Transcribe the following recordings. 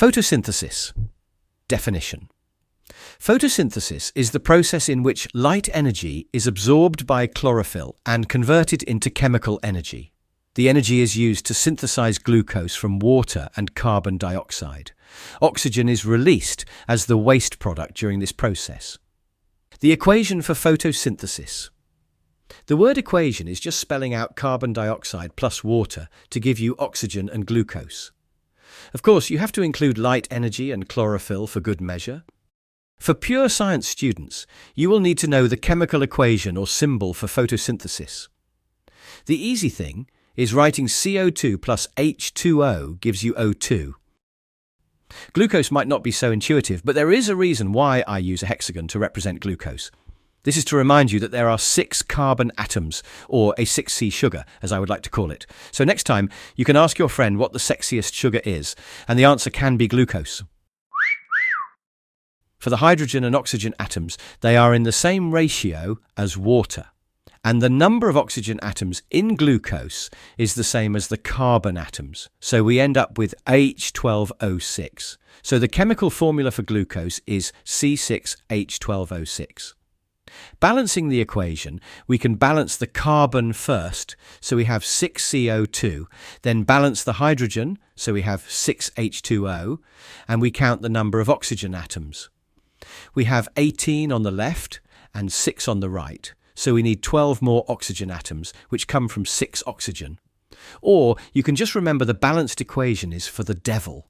Photosynthesis. Definition. Photosynthesis is the process in which light energy is absorbed by chlorophyll and converted into chemical energy. The energy is used to synthesize glucose from water and carbon dioxide. Oxygen is released as the waste product during this process. The equation for photosynthesis. The word equation is just spelling out carbon dioxide plus water to give you oxygen and glucose. Of course, you have to include light energy and chlorophyll for good measure. For pure science students, you will need to know the chemical equation or symbol for photosynthesis. The easy thing is writing CO2 plus H2O gives you O2. Glucose might not be so intuitive, but there is a reason why I use a hexagon to represent glucose. This is to remind you that there are 6 carbon atoms, or a 6C sugar, as I would like to call it. So next time, you can ask your friend what the sexiest sugar is, and the answer can be glucose. For the hydrogen and oxygen atoms, they are in the same ratio as water. And the number of oxygen atoms in glucose is the same as the carbon atoms. So we end up with H12O6. So the chemical formula for glucose is C6H12O6. Balancing the equation, we can balance the carbon first, so we have 6CO2, then balance the hydrogen, so we have 6H2O, and we count the number of oxygen atoms. We have 18 on the left and 6 on the right, so we need 12 more oxygen atoms, which come from 6 oxygen. Or you can just remember the balanced equation is for the devil.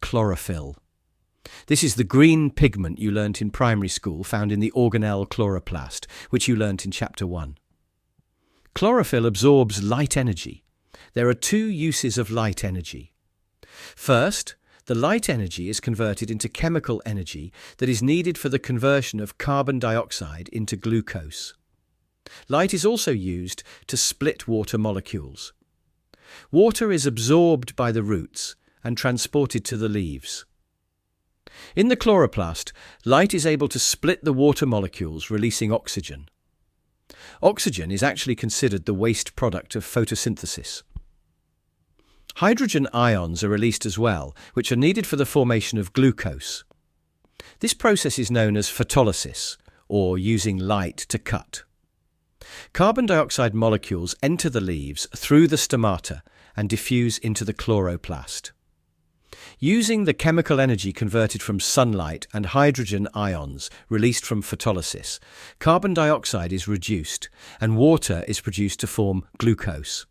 Chlorophyll. This is the green pigment you learnt in primary school, found in the organelle chloroplast, which you learnt in Chapter 1. Chlorophyll absorbs light energy. There are 2 uses of light energy. First, the light energy is converted into chemical energy that is needed for the conversion of carbon dioxide into glucose. Light is also used to split water molecules. Water is absorbed by the roots and transported to the leaves. In the chloroplast, light is able to split the water molecules, releasing oxygen. Oxygen is actually considered the waste product of photosynthesis. Hydrogen ions are released as well, which are needed for the formation of glucose. This process is known as photolysis, or using light to cut. Carbon dioxide molecules enter the leaves through the stomata and diffuse into the chloroplast. Using the chemical energy converted from sunlight and hydrogen ions released from photolysis, carbon dioxide is reduced and water is produced to form glucose.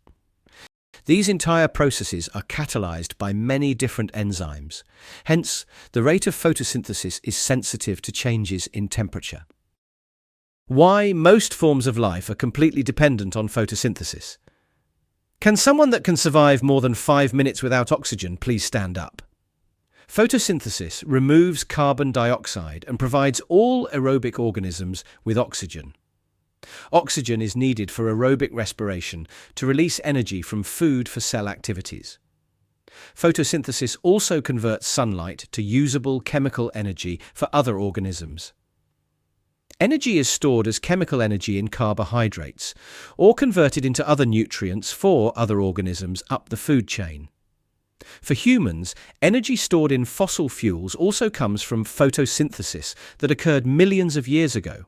These entire processes are catalyzed by many different enzymes. Hence, the rate of photosynthesis is sensitive to changes in temperature. Why most forms of life are completely dependent on photosynthesis. Can someone that can survive more than 5 minutes without oxygen please stand up? Photosynthesis removes carbon dioxide and provides all aerobic organisms with oxygen. Oxygen is needed for aerobic respiration to release energy from food for cell activities. Photosynthesis also converts sunlight to usable chemical energy for other organisms. Energy is stored as chemical energy in carbohydrates, or converted into other nutrients for other organisms up the food chain. For humans, energy stored in fossil fuels also comes from photosynthesis that occurred millions of years ago.